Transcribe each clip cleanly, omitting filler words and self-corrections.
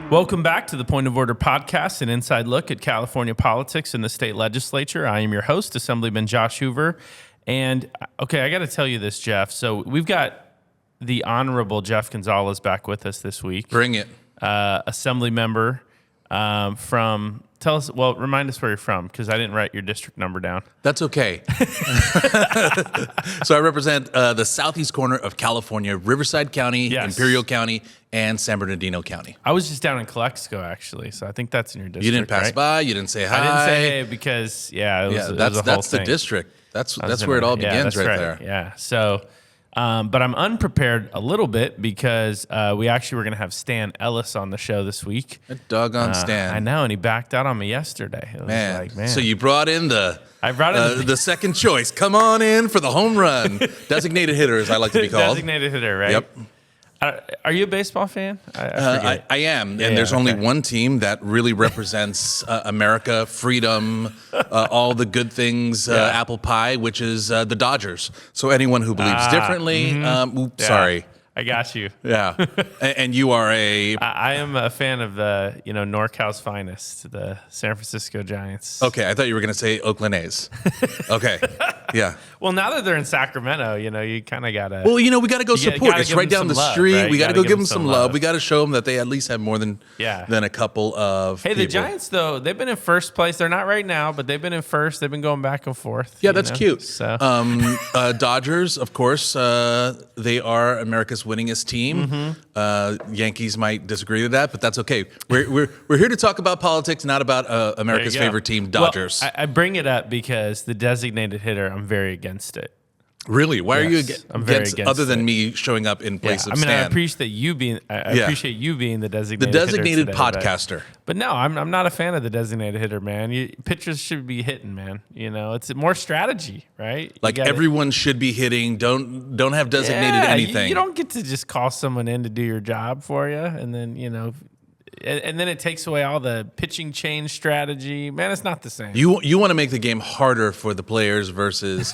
Welcome back to the Point of Order podcast, an inside look at California politics and the state legislature. I am your host, Assemblyman Josh Hoover. And, okay, I got to tell you this, Jeff. So we've got the Honorable Jeff Gonzalez back with us this week. Bring it. Assembly member from, remind us where you're from, because I didn't write your district number down. That's okay. So I represent the southeast corner of California, Riverside County, Yes. Imperial County, and San Bernardino County. I was just down in Calexico, actually, so I think that's in your district. You didn't pass right? by. You didn't say hi. I didn't say hey because, it was, it was a whole that's the thing. district. That's where it all begins right there. Yeah. So, but I'm unprepared a little bit because we actually were going to have Stan Ellis on the show this week. A doggone Stan. I know, and he backed out on me yesterday. It was Man. like, man. So you brought in I brought in the second choice. Come on in for the home run. Designated hitter, as I like to be called. Designated hitter, right? Yep. Are you a baseball fan? I forget. I am, Yeah, and there's only okay. one team that really represents America, freedom, all the good things, apple pie, which is the Dodgers. So anyone who believes differently, sorry. I got you. Yeah, and you are I am a fan of the NorCal's finest, the San Francisco Giants. okay. I thought you were going to say Oakland A's. Okay, yeah. Well, now that they're in Sacramento, you kind of gotta. Well, we got to go support. gotta It's give right them down the some love, street. right? We got to Gotta go give them some love. We got to show them that they at least have more than a couple of. Hey, people. the Giants though, they've been in first place. They're not right now, but they've been in first. They've been going back and forth. Yeah, that's cute. So. Dodgers, of course, they are America's winningest team. Yankees might disagree with that, but that's okay. We're here to talk about politics, not about America's There you go. favorite team, Dodgers. Well, I bring it up because the designated hitter, I'm very against it. Really? Why are you Yes, I'm very against other than it. me showing up in place of I Stan? appreciate you being. I appreciate you being the designated. The designated hitter today, podcaster. But no, I'm not a fan of the designated hitter, man. Pitchers should be hitting, man. It's more strategy, right? Like everyone should be hitting. Don't have designated anything. You don't get to just call someone in to do your job for you, and then and then it takes away all the pitching change strategy. Man, it's not the same. You want to make the game harder for the players versus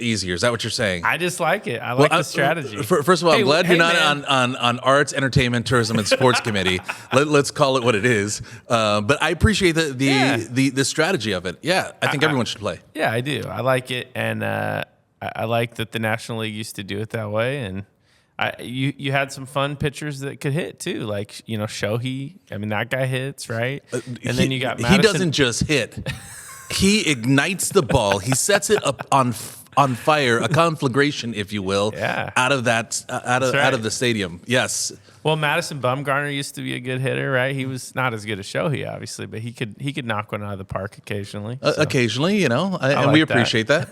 easier. Is that what you're saying? I just like it. I like the strategy. First of all, I'm glad you're not man. on Arts, Entertainment, Tourism, and Sports Committee. Let's call it what it is. But I appreciate the strategy of it. Yeah, I think everyone should play. Yeah, I do. I like it, and I like that the National League used to do it that way. And you had some fun pitchers that could hit too, like Shohei. I mean, that guy hits, right? And then you got Madison. He doesn't just hit; he ignites the ball. He sets it up on fire, a conflagration, if you will, out of the stadium. Yes. Well, Madison Bumgarner used to be a good hitter, right? He was not as good as Shohei, obviously, but he could knock one out of the park occasionally. So. Occasionally, and like we appreciate that.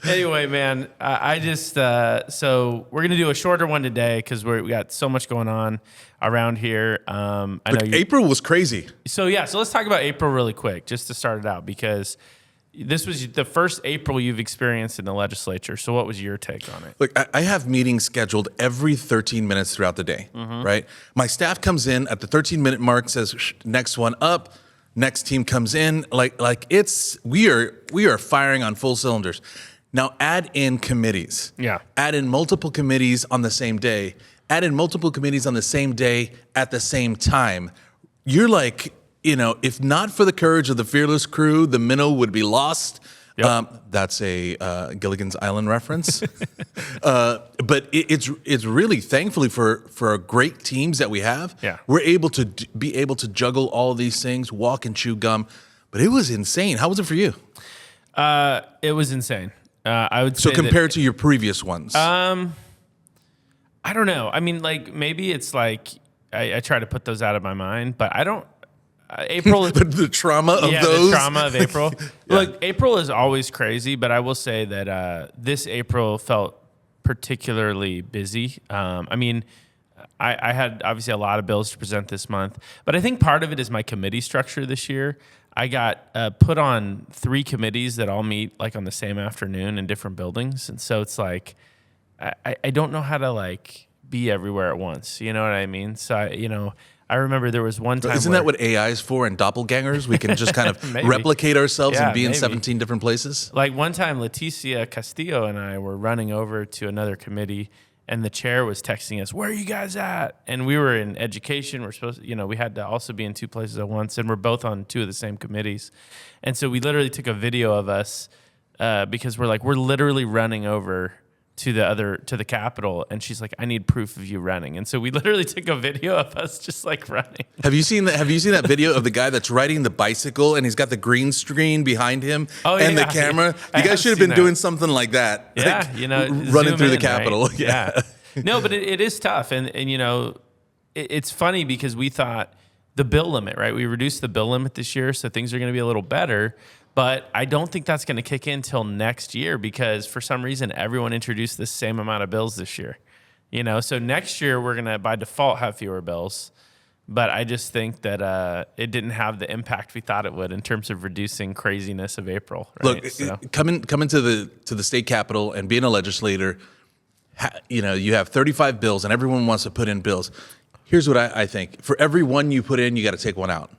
Anyway, man, I just so we're gonna do a shorter one today because we got so much going on around here. I know April was crazy. So let's talk about April really quick, just to start it out, because this was the first April you've experienced in the legislature. So what was your take on it? Look, I have meetings scheduled every 13 minutes throughout the day, right? My staff comes in at the 13-minute mark, says, next one up, next team comes in. Like we are firing on full cylinders. Now add in committees. Yeah. Add in multiple committees on the same day. Add in multiple committees on the same day at the same time. You're like, if not for the courage of the fearless crew, the minnow would be lost. Yep. That's a Gilligan's Island reference. But it's really, thankfully for great teams that we have, we're able to be able to juggle all these things, walk and chew gum. But it was insane. How was it for you? It was insane. I would say so compared to your previous ones. I don't know. I mean, like maybe it's like I try to put those out of my mind, but I don't. April, the trauma of those. The trauma of April. Look, April is always crazy, but I will say that this April felt particularly busy. I mean, I had obviously a lot of bills to present this month, but I think part of it is my committee structure this year. I got put on 3 committees that all meet like on the same afternoon in different buildings, and so it's like I don't know how to like be everywhere at once. You know what I mean? So I remember there was one time. Isn't that what AI is for and doppelgangers? We can just kind of replicate ourselves and be in 17 different places? Like one time, Leticia Castillo and I were running over to another committee, and the chair was texting us, "Where are you guys at?" And we were in education. We're supposed to, we had to also be in two places at once, and we're both on two of the same committees. And so we literally took a video of us because we're literally running over to the Capitol, and she's like, "I need proof of you running." And so we literally took a video of us just like running. Have you seen that video of the guy that's riding the bicycle and he's got the green screen behind him and the camera? You guys should have been doing something like that. Yeah, running through the Capitol. Right? Yeah. No, but it is tough, and it's funny because we thought the bill limit, right? We reduced the bill limit this year, so things are going to be a little better. But I don't think that's going to kick in until next year because for some reason everyone introduced the same amount of bills this year. So next year we're going to by default have fewer bills. But I just think that it didn't have the impact we thought it would in terms of reducing craziness of April. Right? Look, coming to the state capitol and being a legislator, you have 35 bills and everyone wants to put in bills. Here's what I think: for every one you put in, you got to take one out.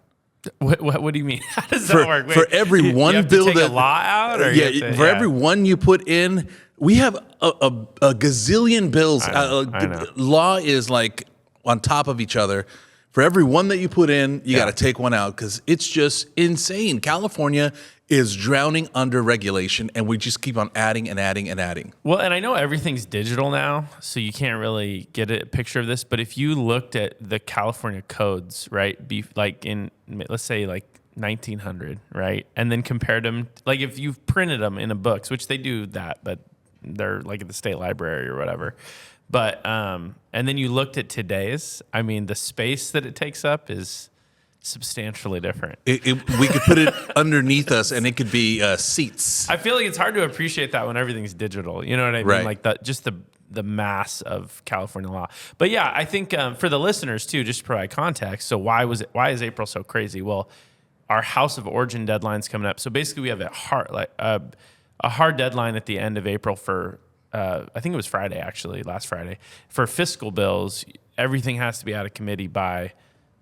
What do you mean? How does that work? Wait, for every one you have bill to take a law out, or every one you put in, we have a gazillion bills. I know. Law is like on top of each other. For every one that you put in, you got to take one out because it's just insane. California is drowning under regulation, and we just keep on adding and adding and adding. Well, and I know everything's digital now, so you can't really get a picture of this. But if you looked at the California codes, right, like in, let's say, like 1900, right, and then compared them, like if you've printed them in a books, which they do that, but they're like at the state library or whatever. But and then you looked at today's, I mean, the space that it takes up is substantially different. We could put it underneath us, and it could be seats. I feel like it's hard to appreciate that when everything's digital. You know what I mean? Right. Like the mass of California law. But yeah, I think for the listeners too, just to provide context. So why is April so crazy? Well, our House of Origin deadline's coming up. So basically, we have a hard deadline at the end of April for. I think it was Friday, actually, last Friday. For fiscal bills, everything has to be out of committee by,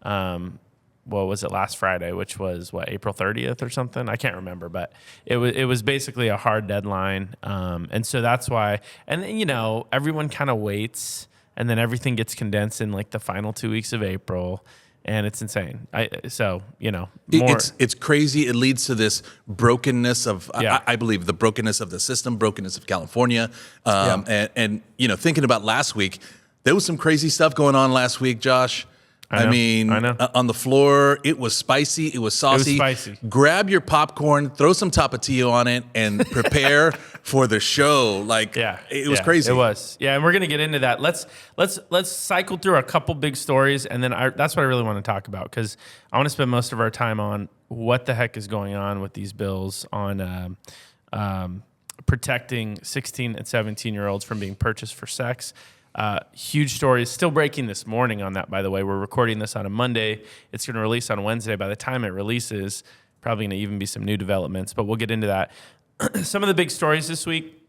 was it last Friday, which was, April 30th or something? I can't remember, but it was basically a hard deadline. And so that's why, and everyone kind of waits, and then everything gets condensed in like the final 2 weeks of April. And it's insane. It's crazy. It leads to this brokenness of, I believe, the brokenness of the system, brokenness of California. And thinking about last week, there was some crazy stuff going on last week, Josh. I know. On the floor, it was spicy. It was saucy. It was spicy. Grab your popcorn, throw some Tapatio on it, and prepare for the show. It was crazy. It was. Yeah, and we're gonna get into that. Let's cycle through a couple big stories, and then that's what I really want to talk about because I want to spend most of our time on what the heck is going on with these bills on protecting 16 and 17-year-olds from being purchased for sex. Huge stories. Still breaking this morning on that, by the way. We're recording this on a Monday. It's going to release on Wednesday. By the time it releases, probably going to even be some new developments, but we'll get into that. Some of the big stories this week,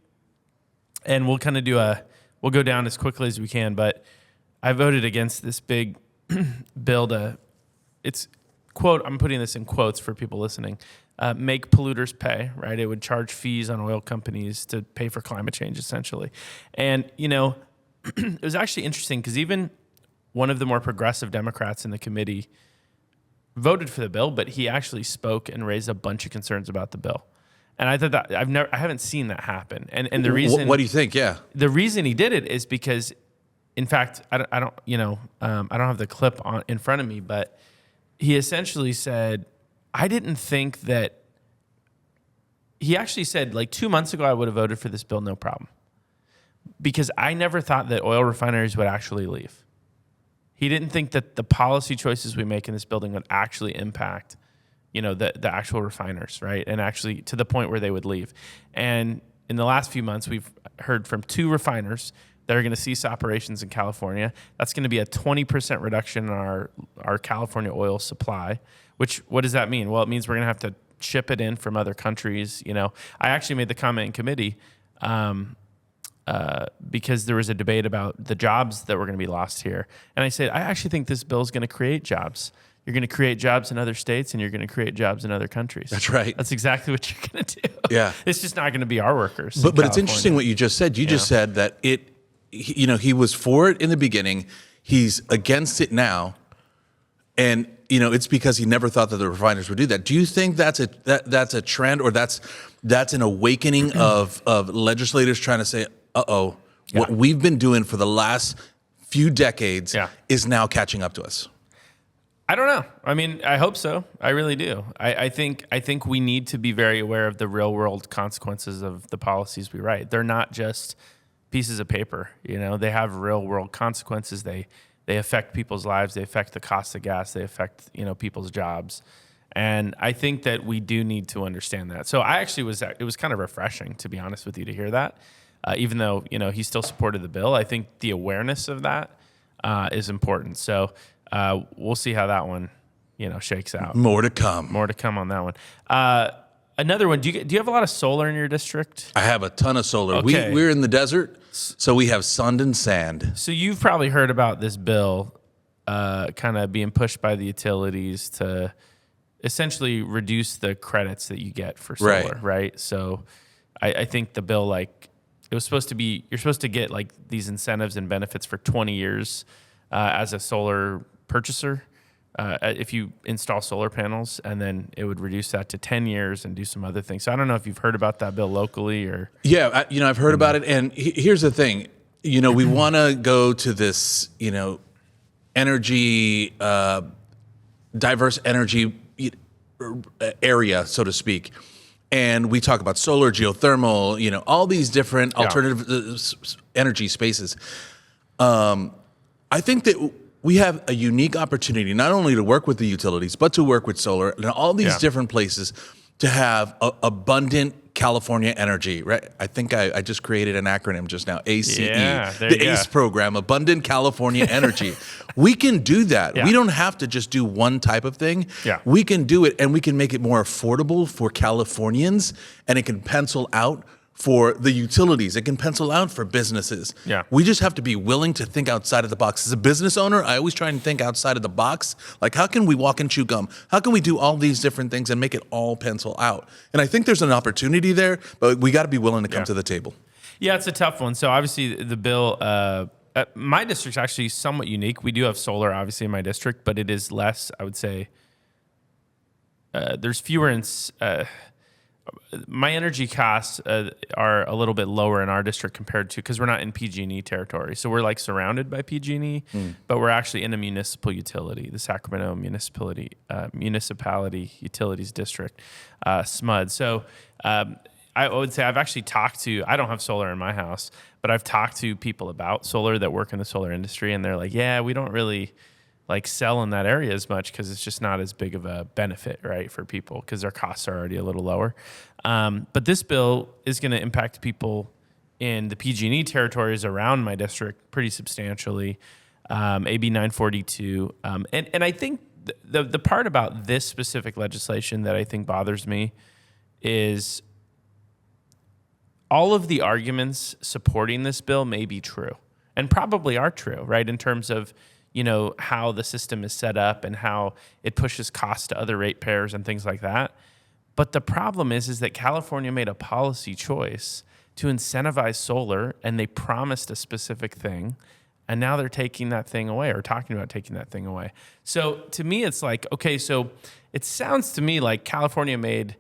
and we'll kind of we'll go down as quickly as we can, but I voted against this big bill it's, quote, I'm putting this in quotes for people listening, make polluters pay, right? It would charge fees on oil companies to pay for climate change, essentially. And, it was actually interesting because even one of the more progressive Democrats in the committee voted for the bill, but he actually spoke and raised a bunch of concerns about the bill. And I thought that I haven't seen that happen. And the reason, what do you think? Yeah, the reason he did it is because, in fact, I don't have the clip in front of me, but he essentially said, I didn't think that. He actually said, like 2 months ago, I would have voted for this bill, no problem. Because I never thought that oil refineries would actually leave. He didn't think that the policy choices we make in this building would actually impact, the actual refiners, right? And actually to the point where they would leave. And in the last few months, we've heard from 2 refiners that are going to cease operations in California. That's going to be a 20% reduction in our California oil supply, what does that mean? Well, it means we're going to have to ship it in from other countries. I actually made the comment in committee, because there was a debate about the jobs that were going to be lost here. And I said, I actually think this bill is going to create jobs. You're going to create jobs in other states, and you're going to create jobs in other countries. That's right. That's exactly what you're going to do. Yeah. It's just not going to be our workers. But it's interesting what you just said. You just said that it he was for it in the beginning. He's against it now. And, it's because he never thought that the refiners would do that. Do you think that's a trend, or that's an awakening of legislators trying to say, what we've been doing for the last few decades is now catching up to us? I don't know. I mean, I hope so. I really do. I think we need to be very aware of the real world consequences of the policies we write. They're not just pieces of paper. They have real world consequences. They affect people's lives. They affect the cost of gas. They affect people's jobs. And I think that we do need to understand that. So it was kind of refreshing, to be honest with you, to hear that. Even though he still supported the bill, I think the awareness of that is important. So we'll see how that one shakes out. More to come. More to come on that one. Another one. Do you have a lot of solar in your district? I have a ton of solar. Okay. We're in the desert, so we have sun and sand. So you've probably heard about this bill kind of being pushed by the utilities to essentially reduce the credits that you get for solar, right? So I think the bill, it was supposed to be, you're supposed to get these incentives and benefits for 20 years as a solar purchaser. If you install solar panels, and then it would reduce that to 10 years and do some other things. So I don't know if you've heard about that bill locally or. Yeah, I've heard about it. And here's the thing, we want to go to this, energy, diverse energy area, so to speak. And we talk about solar, geothermal, all these different alternative energy spaces. I think that we have a unique opportunity not only to work with the utilities, but to work with solar and all these different places to have abundant California energy, right? I think I just created an acronym just now, ACE, the ACE program, Abundant California Energy. We can do that. We don't have to just do one type of thing. We can do it, and we can make it more affordable for Californians, and it can pencil out for the utilities. It can pencil out for businesses. We just have to be willing to think outside of the box. As a business owner, I always try and think outside of the box. How can we walk and chew gum? How can we do all these different things and make it all pencil out? And I think there's an opportunity there, but we got to be willing to come to the table. Yeah, it's a tough one. So obviously the bill, my district's actually somewhat unique. We do have solar, obviously, in my district, but it is less, I would say, there's fewer my energy costs are a little bit lower in our district compared to, because we're not in PG&E territory. So we're surrounded by PG&E, but we're actually in a municipal utility, the Sacramento Municipality Utilities District, SMUD. So I would say I've actually I don't have solar in my house, but I've talked to people about solar that work in the solar industry, and they're like, yeah, we don't really sell in that area as much because it's just not as big of a benefit, right, for people because their costs are already a little lower. But this bill is going to impact people in the PG&E territories around my district pretty substantially. AB 942, and I think the part about this specific legislation that I think bothers me is all of the arguments supporting this bill may be true and probably are true, right, in terms of how the system is set up and how it pushes costs to other ratepayers and things like that. But the problem is that California made a policy choice to incentivize solar, and they promised a specific thing, and now they're taking that thing away or talking about taking that thing away. So to me, it's okay, so it sounds to me like California made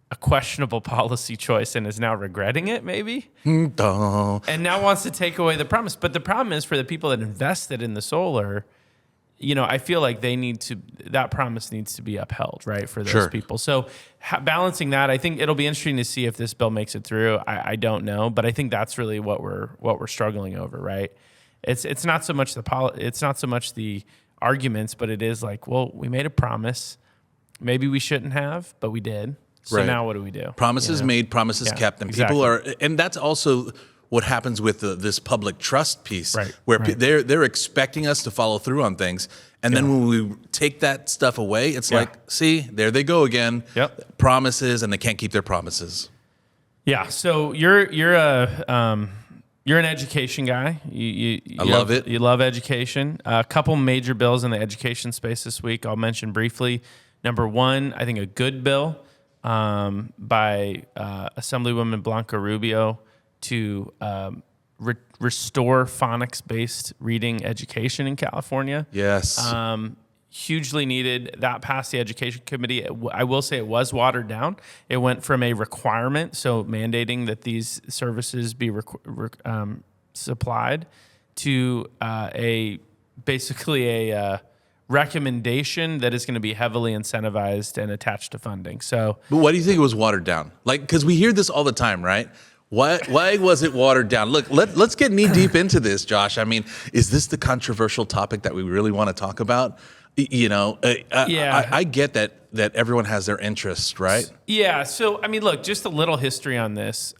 a questionable policy choice and is now regretting it, maybe, and now wants to take away the promise. But the problem is for the people that invested in the solar, I feel like that promise needs to be upheld, right, for those people. So balancing that, I think it'll be interesting to see if this bill makes it through. I don't know, but I think that's really what we're struggling over, right? It's not so much the arguments, but it is well, we made a promise. Maybe we shouldn't have, but we did. So now what do we do? Promises made, promises kept. And people and that's also what happens with this public trust piece, where they're expecting us to follow through on things. And then when we take that stuff away, it's see, there they go again. Promises, and they can't keep their promises. Yeah. So you're an education guy. I love it. You love education. A couple major bills in the education space this week I'll mention briefly. Number one, I think a good bill by Assemblywoman Blanca Rubio to restore phonics-based reading education in California. Yes. Hugely needed. That passed the education committee. I will say it was watered down. It went from a requirement, so mandating that these services be supplied, to basically a recommendation that is going to be heavily incentivized and attached to funding. So, but why do you think it was watered down? Like, because we hear this all the time, right? Why was it watered down? Look, let's get knee deep into this, Josh. I mean, is this the controversial topic that we really want to talk about? You know, I get that everyone has their interests, right? Yeah. So, I mean, look, just a little history on this,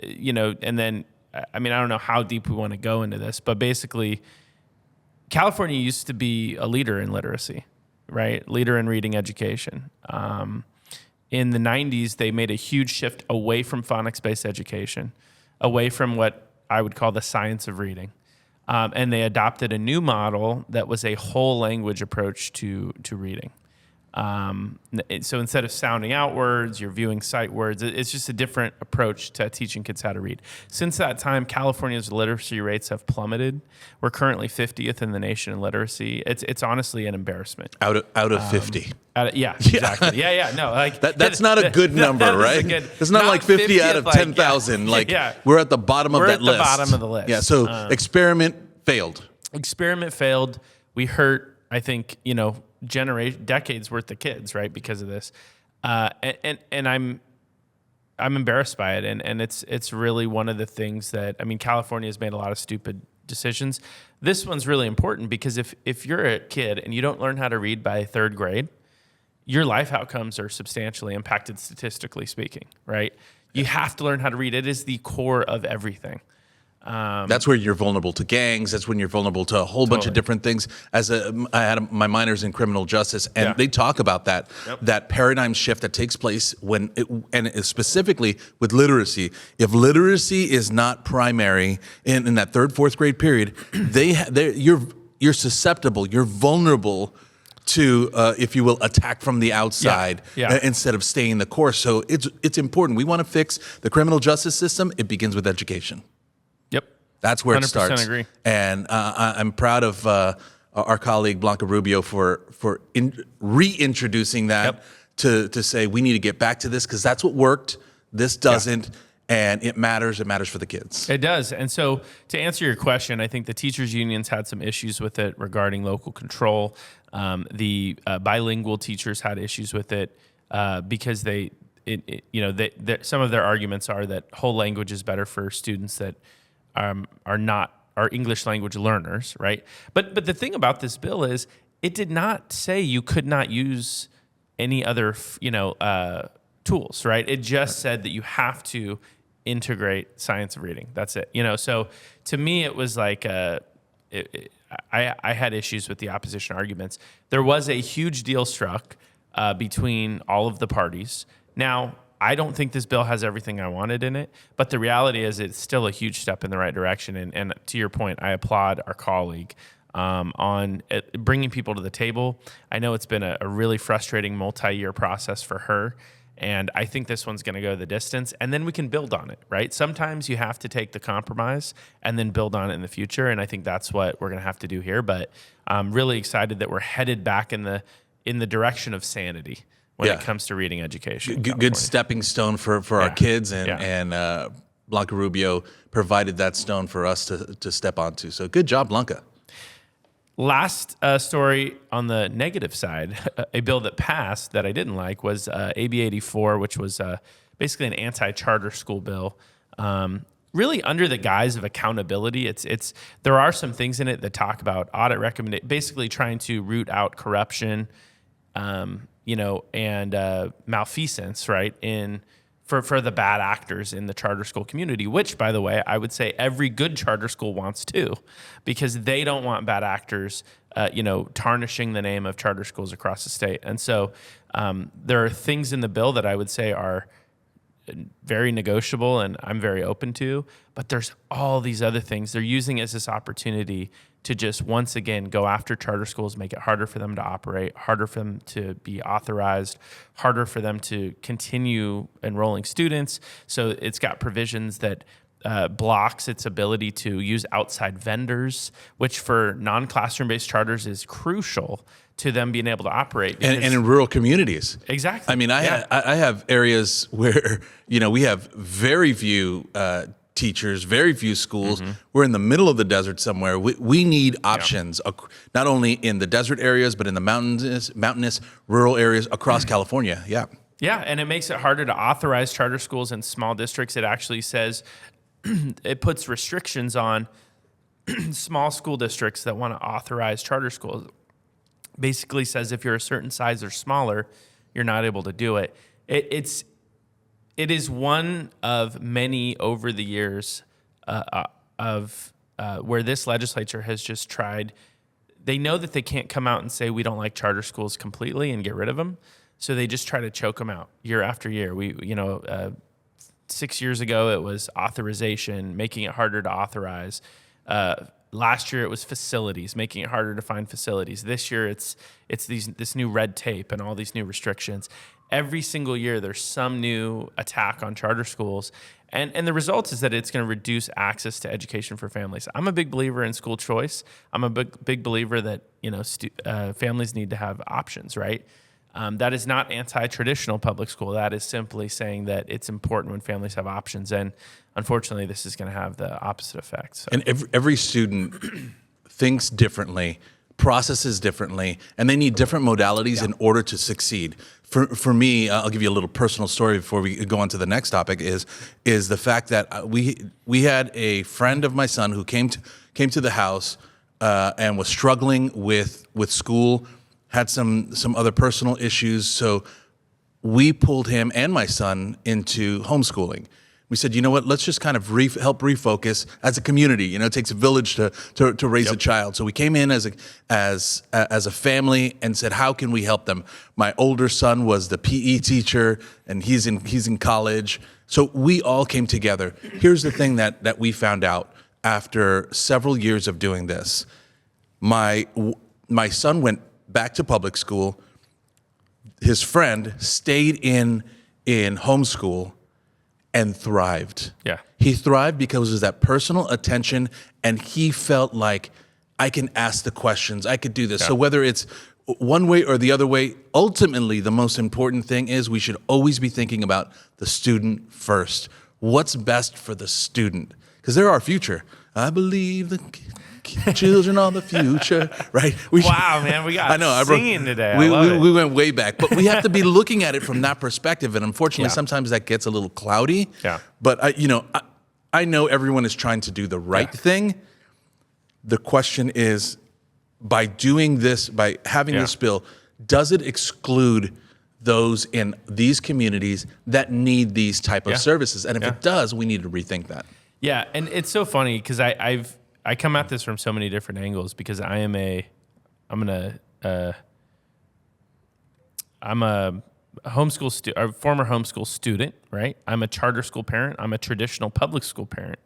you know, and then, I mean, I don't know how deep we want to go into this, but basically, California used to be a leader in literacy, right? Leader in reading education. In the 90s, they made a huge shift away from phonics-based education, away from what I would call the science of reading. And they adopted a new model that was a whole language approach to reading. So instead of sounding out words, you're viewing sight words. It's just a different approach to teaching kids how to read. Since that time, California's literacy rates have plummeted. We're currently 50th in the nation in literacy. It's honestly an embarrassment. Out of 50. Yeah, exactly. Yeah. No, like that's not a good number, right? It's not like 50 out of 10,000. We're at the bottom of that list. We're at the bottom of the list. Yeah. So experiment failed. Experiment failed. We hurt, I think, you know, decades worth of kids, right, because of this, and I'm embarrassed by it, and it's really one of the things that, I mean, California has made a lot of stupid decisions. This one's really important because if you're a kid and you don't learn how to read by third grade, your life outcomes are substantially impacted, statistically speaking, right? You have to learn how to read. It is the core of everything. That's where you're vulnerable to gangs. That's when you're vulnerable to a whole bunch of different things. I had my minors in criminal justice, and they talk about that paradigm shift that takes place and specifically with literacy. If literacy is not primary in that third, fourth grade period, you're susceptible. You're vulnerable to, if you will, attack from the outside instead of staying the course. So it's important. We want to fix the criminal justice system. It begins with education. That's where it starts. 100% agree. And I'm proud of our colleague Blanca Rubio for reintroducing that to say we need to get back to this because that's what worked. This doesn't, and it matters. It matters for the kids. It does. And so to answer your question, I think the teachers' unions had some issues with it regarding local control. The bilingual teachers had issues with it because some of their arguments are that whole language is better for students that are English language learners, right? But the thing about this bill is it did not say you could not use any other tools, right? It just said that you have to integrate science of reading. That's it. So to me it was like I had issues with the opposition arguments. There was a huge deal struck between all of the parties. Now, I don't think this bill has everything I wanted in it, but the reality is it's still a huge step in the right direction. And to your point, I applaud our colleague on bringing people to the table. I know it's been a really frustrating multi-year process for her, and I think this one's going to go the distance, and then we can build on it, right? Sometimes you have to take the compromise and then build on it in the future, and I think that's what we're going to have to do here. But I'm really excited that we're headed back in the direction of sanity when it comes to reading education. Good stepping stone for our kids, and Blanca Rubio provided that stone for us to step onto. So good job, Blanca. Last story on the negative side, a bill that passed that I didn't like was AB 84, which was basically an anti-charter school bill. Really under the guise of accountability. There are some things in it that talk about audit recommendation, basically trying to root out corruption, and malfeasance, right, for the bad actors in the charter school community, which, by the way, I would say every good charter school wants too, because they don't want bad actors, tarnishing the name of charter schools across the state. And so there are things in the bill that I would say are very negotiable and I'm very open to, but there's all these other things. They're using it as this opportunity to just once again go after charter schools, make it harder for them to operate, harder for them to be authorized, harder for them to continue enrolling students. So it's got provisions that blocks its ability to use outside vendors, which for non-classroom based charters is crucial to them being able to operate. And in rural communities. Exactly. I mean, I have areas where, we have very few teachers, very few schools. We're in the middle of the desert somewhere. We need options, not only in the desert areas, but in the mountainous rural areas across California. Yeah. Yeah, and it makes it harder to authorize charter schools in small districts. It actually says it puts restrictions on small school districts that want to authorize charter schools. Basically says if you're a certain size or smaller, you're not able to do it. It is one of many over the years where this legislature has just tried. They know that they can't come out and say we don't like charter schools completely and get rid of them, so they just try to choke them out year after year. 6 years ago it was authorization, making it harder to authorize. Last year it was facilities, making it harder to find facilities. This year it's this new red tape and all these new restrictions. Every single year there's some new attack on charter schools, and the result is that it's going to reduce access to education for families. I'm a big believer in school choice. I'm a big believer that families need to have options, right? That is not anti-traditional public school. That is simply saying that it's important when families have options. And unfortunately, this is going to have the opposite effect. So. And every student thinks differently, processes differently, and they need different modalities in order to succeed. For me, I'll give you a little personal story before we go on to the next topic, is the fact that we had a friend of my son who came to the house and was struggling with school, had some other personal issues, so we pulled him and my son into homeschooling. We said, you know what, let's just kind of help refocus as a community. It takes a village to raise a child. So we came in as a family and said, how can we help them? My older son was the PE teacher, and he's in college. So we all came together. Here's the thing that we found out after several years of doing this. My son went back to public school. His friend stayed in homeschool and thrived. Yeah. He thrived because of that personal attention, and he felt like, I can ask the questions, I could do this. Yeah. So whether it's one way or the other way, ultimately the most important thing is we should always be thinking about the student first. What's best for the student? Because they're our future. I believe the children are the future, right? Wow, man, we got singing today. We went way back, but we have to be looking at it from that perspective. And unfortunately, sometimes that gets a little cloudy. Yeah. But I know everyone is trying to do the right thing. The question is, by doing this, by having this bill, does it exclude those in these communities that need these type of services? And if it does, we need to rethink that. Yeah, and it's so funny because I come at this from so many different angles because I'm a former homeschool student, right? I'm a charter school parent. I'm a traditional public school parent,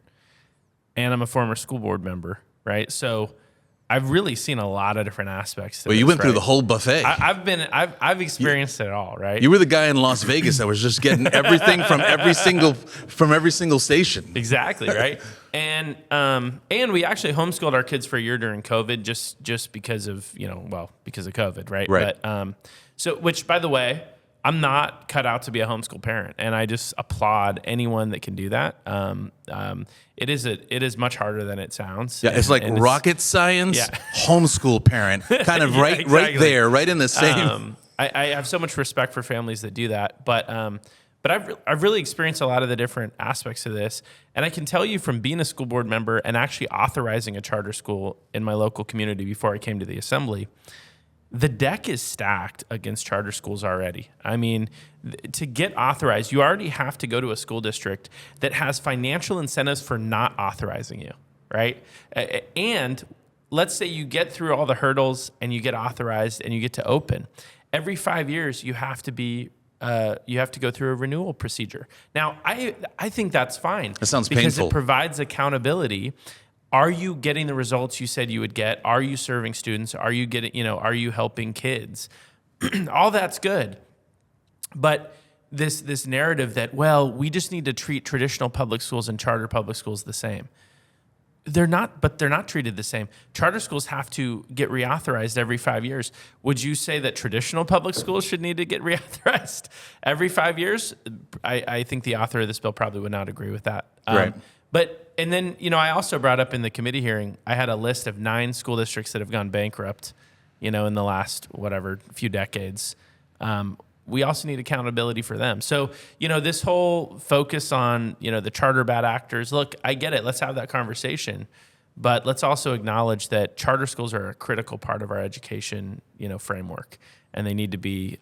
and I'm a former school board member, right? So I've really seen a lot of different aspects to this, you went through the whole buffet. I've experienced it all, right? You were the guy in Las Vegas that was just getting everything from every single station. Exactly, right? And we actually homeschooled our kids for a year during COVID, just because of because of COVID, right? Right. But which, by the way, I'm not cut out to be a homeschool parent, and I just applaud anyone that can do that. It is much harder than it sounds. Yeah, it's like rocket science, homeschool parent, kind of right there, right in the same. I have so much respect for families that do that, but I've really experienced a lot of the different aspects of this, and I can tell you from being a school board member and actually authorizing a charter school in my local community before I came to the assembly, the deck is stacked against charter schools already. I mean, to get authorized, you already have to go to a school district that has financial incentives for not authorizing you, right? And let's say you get through all the hurdles and you get authorized and you get to open. Every 5 years, you have to go through a renewal procedure. Now, I think that's fine. That sounds because painful. It provides accountability. Are you getting the results you said you would get? Are you serving students? Are you helping kids? All that's good. But this narrative that, well, we just need to treat traditional public schools and charter public schools the same. They're not treated the same. Charter schools have to get reauthorized every 5 years. Would you say that traditional public schools should need to get reauthorized every 5 years? I think the author of this bill probably would not agree with that. Right. And then, I also brought up in the committee hearing, I had a list of 9 school districts that have gone bankrupt, in the last, few decades. We also need accountability for them. So, this whole focus on, the charter bad actors, look, I get it. Let's have that conversation. But let's also acknowledge that charter schools are a critical part of our education, framework. And they need to be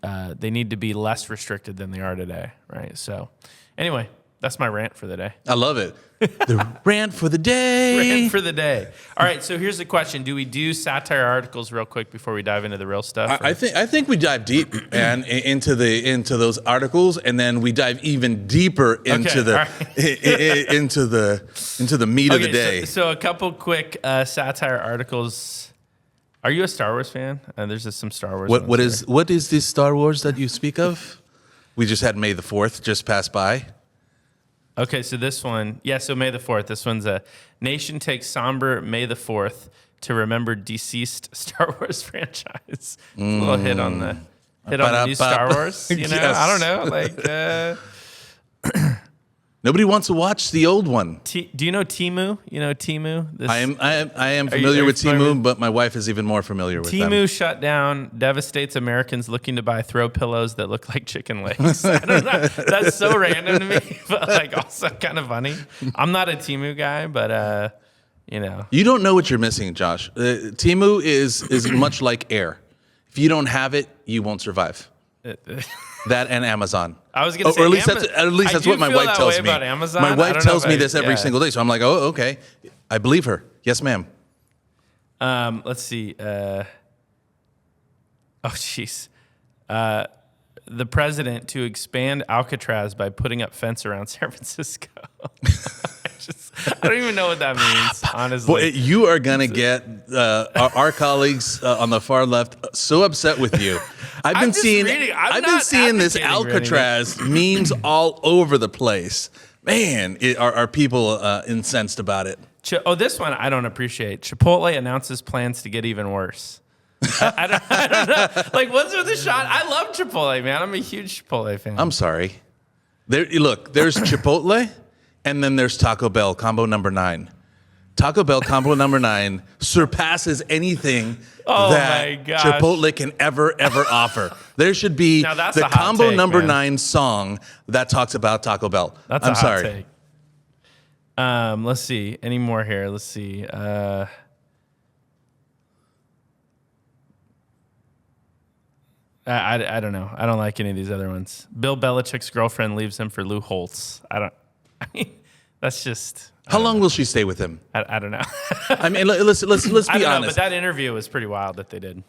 less restricted than they are today, right? So anyway, that's my rant for the day. I love it. The rant for the day. Rant for the day. All right, so here's the question. Do we do satire articles real quick before we dive into the real stuff? I think we dive deep and into those articles, and then we dive even deeper into into the meat of the day. So a couple quick satire articles. Are you a Star Wars fan? There's just some Star Wars. What is this Star Wars that you speak of? We just had May the 4th just pass by. Okay, so this one, so May the 4th. This one's a nation takes somber May the 4th to remember deceased Star Wars franchise. A little hit on the new Star Wars. Yes. I don't know, Nobody wants to watch the old one. do you know Temu? Temu? I am familiar with Temu, but my wife is even more familiar with them. Temu shut down, devastates Americans looking to buy throw pillows that look like chicken legs. I don't know. That's so random to me, but also kind of funny. I'm not a Temu guy, but You don't know what you're missing, Josh. Temu is much like air. If you don't have it, you won't survive. That and Amazon. I was going to say, or at least that's what my wife tells me. About Amazon. My wife tells me this every single day, so I'm like, oh, okay, I believe her. Yes, ma'am. Let's see. Jeez. The president to expand Alcatraz by putting up fence around San Francisco. I don't even know what that means, honestly. Boy, you are going to get our colleagues on the far left so upset with you. I've been seeing this Alcatraz memes all over the place. Man, are people incensed about it? This one I don't appreciate. Chipotle announces plans to get even worse. I don't know. Like, what's with the shot? I love Chipotle, man. I'm a huge Chipotle fan. I'm sorry. There's Chipotle, and then there's Taco Bell combo number 9. Taco Bell combo number 9 surpasses anything that Chipotle can ever offer. There should be the combo number 9 song that talks about Taco Bell. I'm sorry. Take. Let's see. Any more here? Let's see. I don't know. I don't like any of these other ones. Bill Belichick's girlfriend leaves him for Lou Holtz. That's just. How long will she stay with him? I don't know. I mean, let's be honest. But that interview was pretty wild that they did.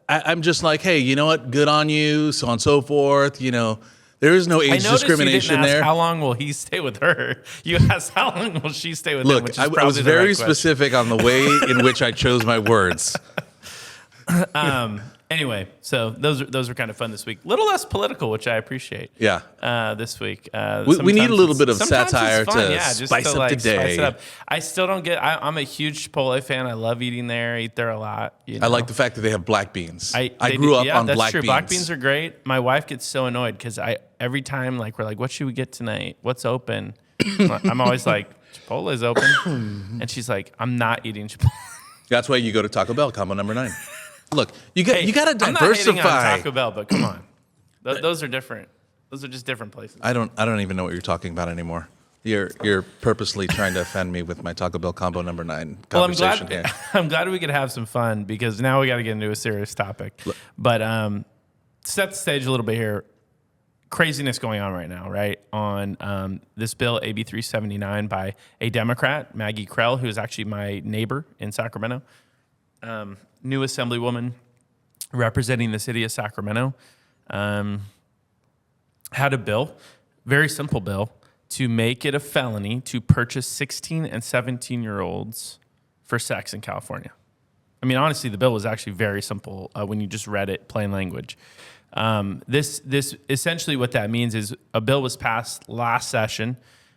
I'm just like, hey, you know what? Good on you, so on and so forth. There is no age discrimination there. How long will he stay with her? You asked how long will she stay with him? Look, I was very specific on the way in which I chose my words. Anyway, so those are kind of fun this week. A little less political, which I appreciate. Yeah. This week, we need a little bit of satire to spice up the day. Spice it up. I still don't get. I'm a huge Chipotle fan. I love eating there. I eat there a lot. I like the fact that they have black beans. I grew up on black beans. Black beans are great. My wife gets so annoyed because every time we're like, what should we get tonight? What's open? I'm always like, Chipotle's open, and she's like, I'm not eating Chipotle. That's why you go to Taco Bell combo number 9. Look, you got to diversify. I'm not hating on Taco Bell, but come on, those are different. Those are just different places. I don't even know what you're talking about anymore. You're purposely trying to offend me with my Taco Bell combo number 9 conversation here. I'm glad we could have some fun because now we got to get into a serious topic. But set the stage a little bit here. Craziness going on right now, right? On this bill, AB 379, by a Democrat, Maggie Krell, who is actually my neighbor in Sacramento. New Assemblywoman representing the city of Sacramento, had a bill, very simple bill, to make it a felony to purchase 16 and 17-year-olds for sex in California. I mean, honestly, the bill was actually very simple when you just read it plain language. This essentially what that means is a bill was passed last session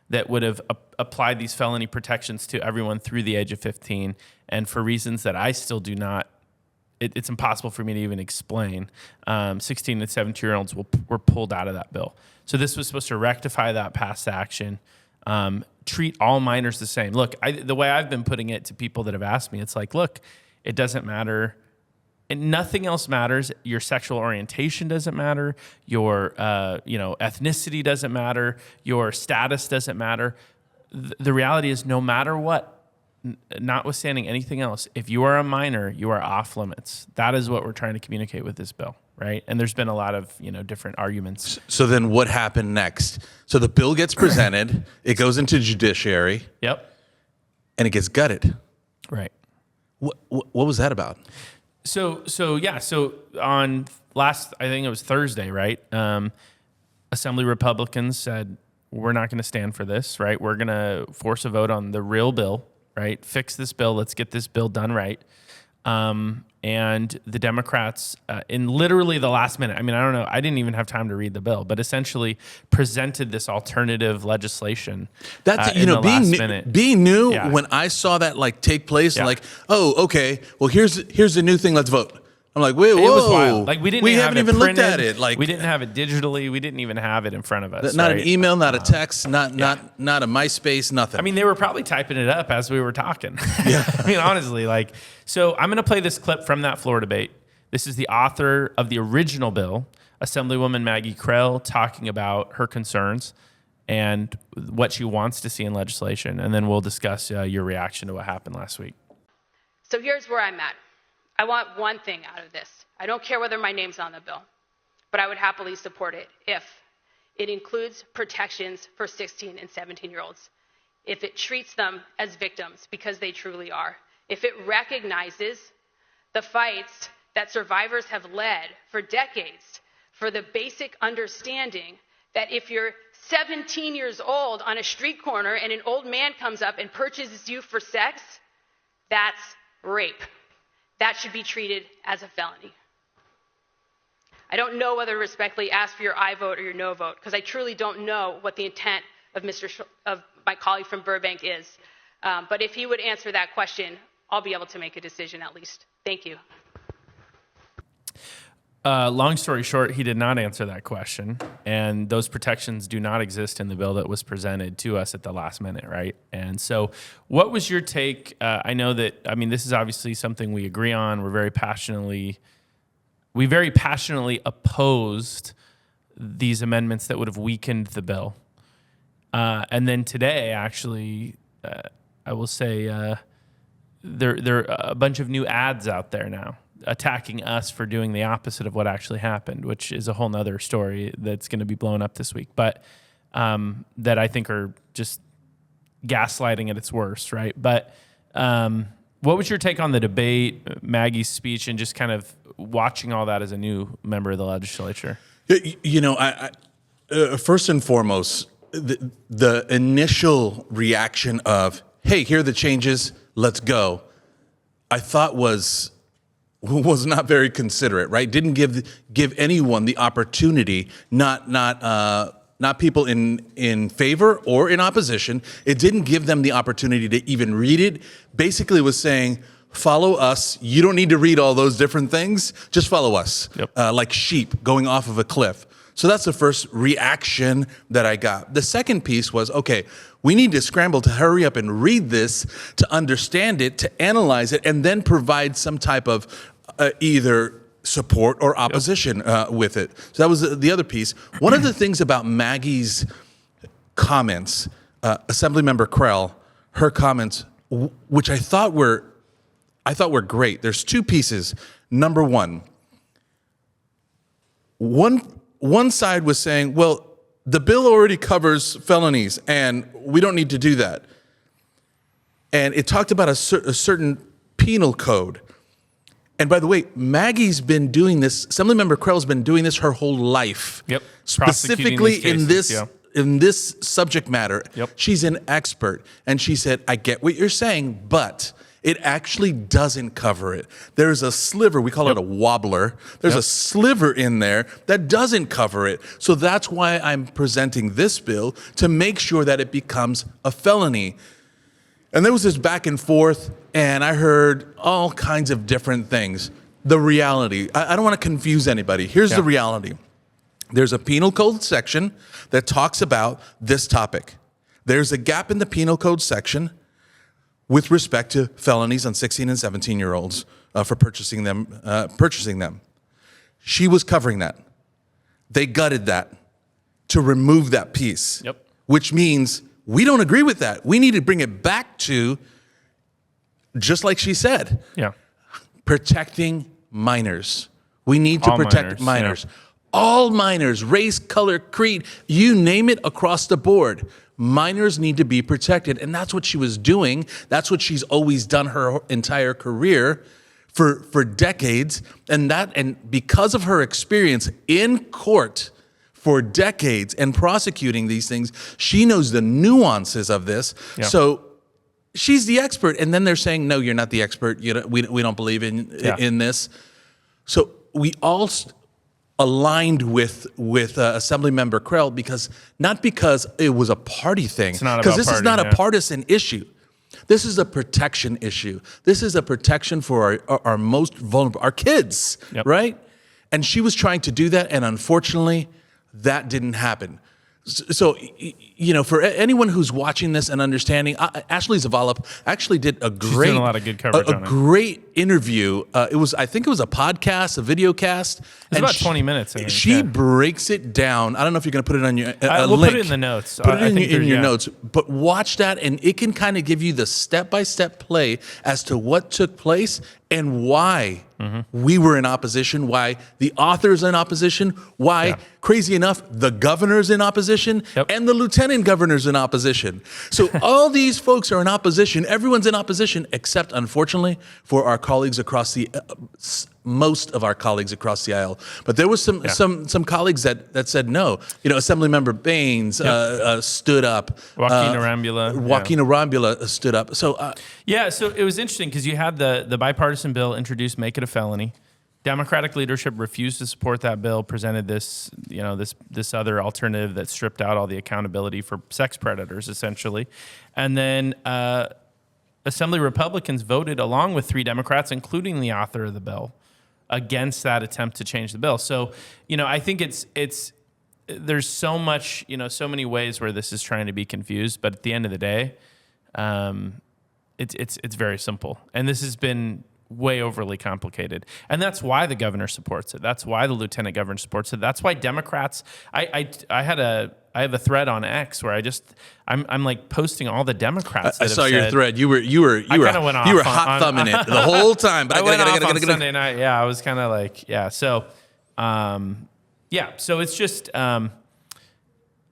that would have applied these felony protections to everyone through the age of 15. And for reasons that I still do not, it's impossible for me to even explain, 16 and 17-year-olds were pulled out of that bill. So this was supposed to rectify that past action, treat all minors the same. Look, the way I've been putting it to people that have asked me, it's like, look, it doesn't matter. And nothing else matters. Your sexual orientation doesn't matter. Your ethnicity doesn't matter. Your status doesn't matter. The reality is, no matter what, notwithstanding anything else, if you are a minor, you are off limits. That is what we're trying to communicate with this bill, right? And there's been a lot of different arguments. So then, what happened next? So the bill gets presented. It goes into judiciary. Yep. And it gets gutted. Right. What was that about? So on last, I think it was Thursday, right? Assembly Republicans said, we're not going to stand for this, right? We're going to force a vote on the real bill, right? Fix this bill. Let's get this bill done right. And the Democrats, in literally the last minute, I mean, I don't know, I didn't even have time to read the bill, but essentially presented this alternative legislation. That's being new. Yeah. When I saw that take place, oh, okay, well here's the new thing. Let's vote. I'm like, wait, whoa! It was wild. We haven't even looked at it. We didn't have it digitally. We didn't even have it in front of us. Not an email, not a text, not a MySpace, nothing. I mean, they were probably typing it up as we were talking. Yeah. I mean, honestly, so I'm going to play this clip from that floor debate. This is the author of the original bill, Assemblywoman Maggie Krell, talking about her concerns and what she wants to see in legislation, and then we'll discuss your reaction to what happened last week. So here's where I'm at. I want one thing out of this. I don't care whether my name's on the bill, but I would happily support it if it includes protections for 16 and 17-year-olds, if it treats them as victims because they truly are, if it recognizes the fights that survivors have led for decades for the basic understanding that if you're 17 years old on a street corner and an old man comes up and purchases you for sex, that's rape. That should be treated as a felony. I don't know whether to respectfully ask for your aye vote or your no vote, because I truly don't know what the intent of my colleague from Burbank is. But if he would answer that question, I'll be able to make a decision at least. Thank you. Long story short, he did not answer that question, and those protections do not exist in the bill that was presented to us at the last minute, right? And so what was your take? I know that, this is obviously something we agree on. We very passionately opposed these amendments that would have weakened the bill. And then today, actually, I will say there are a bunch of new ads out there now attacking us for doing the opposite of what actually happened, which is a whole nother story that's going to be blown up this week, but that I think are just gaslighting at its worst, right? But what was your take on the debate, Maggie's speech, and just kind of watching all that as a new member of the legislature? I first and foremost, the initial reaction of, hey, here are the changes, let's go, I thought was not very considerate, right? Didn't give anyone the opportunity, not people in favor or in opposition. It didn't give them the opportunity to even read it. Basically was saying, follow us. You don't need to read all those different things. Just follow us. Yep. Like sheep going off of a cliff. So that's the first reaction that I got. The second piece was, okay, we need to scramble to hurry up and read this, to understand it, to analyze it, and then provide some type of either support or opposition with it. So that was the other piece. One of the things about Maggie's comments, Assemblymember Krell, her comments, which I thought were great. There's two pieces. Number one side was saying, well, the bill already covers felonies, and we don't need to do that. And it talked about a certain penal code. And by the way, Maggie's been doing this, Assemblymember Krell's been doing this her whole life. Yep. Specifically in this subject matter. Yep. She's an expert. And she said, I get what you're saying, but It actually doesn't cover it. There's a sliver, we call it a wobbler. There's a sliver in there that doesn't cover it. So that's why I'm presenting this bill, to make sure that it becomes a felony. And there was this back and forth, and I heard all kinds of different things. The reality, I don't want to confuse anybody. Here's the reality. There's a penal code section that talks about this topic. There's a gap in the penal code section with respect to felonies on 16 and 17-year-olds for purchasing them. She was covering that. They gutted that to remove that piece, which means we don't agree with that. We need to bring it back to, just like she said, protecting minors. We need to protect minors. All minors, race, color, creed, you name it, across the board. Minors need to be protected. And that's what she was doing. That's what she's always done her entire career for decades. And because of her experience in court for decades and prosecuting these things, she knows the nuances of this. So she's the expert. And then they're saying, no, you're not the expert. We don't believe in this. So we all aligned with Assemblymember Krell, not because it was a party thing, because this is not a partisan issue. This is a protection issue. This is a protection for our most vulnerable, our kids, right? And she was trying to do that, and unfortunately, that didn't happen. So, for anyone who's watching this and understanding, Ashley Zavala actually did a great, she's doing a lot of good coverage on it. Great interview. I think it was a podcast, a video cast. It's about 20 minutes. I think, she breaks it down. I don't know if you're going to put it on your we'll link. Put it in the notes. Put it in your notes. But watch that, and it can kind of give you the step-by-step play as to what took place and why we were in opposition, why the author's in opposition, why, crazy enough, the governor's in opposition, and the lieutenant governor's in opposition. So all these folks are in opposition. Everyone's in opposition, except, unfortunately, for our colleagues across the most of our colleagues across the aisle. But there was some colleagues that said no. Assemblymember Baines stood up. Joaquin Arambula stood up. So so it was interesting because you had the bipartisan bill introduced, make it a felony. Democratic leadership refused to support that bill, presented this other alternative that stripped out all the accountability for sex predators, essentially. And then Assembly Republicans voted along with 3 Democrats, including the author of the bill, against that attempt to change the bill. So, I think there's so much, so many ways where this is trying to be confused, but at the end of the day, it's very simple. And this has been way overly complicated. And that's why the governor supports it. That's why the lieutenant governor supports it. That's why Democrats, I have a thread on X where I'm like posting all the Democrats. I saw your thread. You were hot thumbing it the whole time. But I went off on Sunday night. Yeah, I was kind of like, So, so it's just, I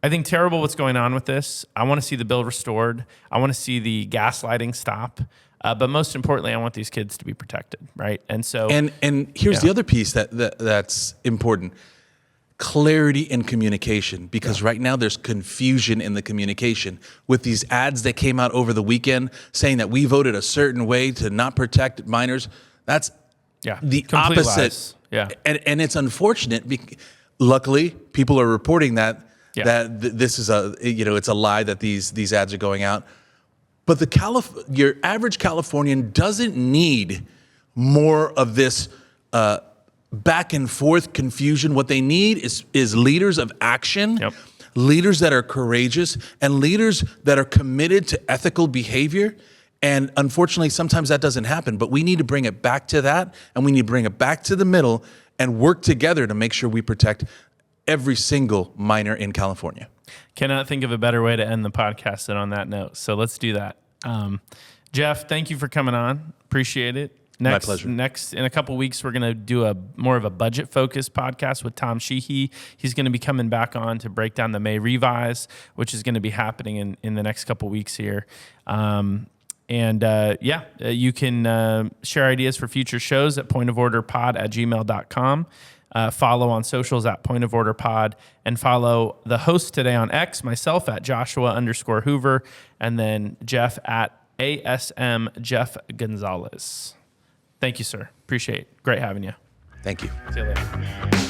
think terrible what's going on with this. I want to see the bill restored. I want to see the gaslighting stop. But most importantly, I want these kids to be protected, right? And so, and here's the other piece that's important: clarity and communication. Because right now there's confusion in the communication with these ads that came out over the weekend saying that we voted a certain way to not protect minors. That's the opposite. Lies. Yeah, and it's unfortunate. Luckily, people are reporting that this is it's a lie that these ads are going out. But your average Californian doesn't need more of this back and forth confusion. What they need is leaders of action, leaders that are courageous, and leaders that are committed to ethical behavior. And unfortunately, sometimes that doesn't happen. But we need to bring it back to that, and we need to bring it back to the middle and work together to make sure we protect every single minor in California. Cannot think of a better way to end the podcast than on that note. So let's do that. Jeff, thank you for coming on. Appreciate it. My pleasure. Next, in a couple weeks, we're going to do more of a budget-focused podcast with Tom Sheehy. He's going to be coming back on to break down the May revise, which is going to be happening in the next couple weeks here. You can share ideas for future shows at pointoforderpod@gmail.com. Follow on socials at pointoforderpod, and follow the host today on X, myself at Joshua_Hoover, and then Jeff at ASM Jeff Gonzalez. Thank you, sir. Appreciate it. Great having you. Thank you. See you later.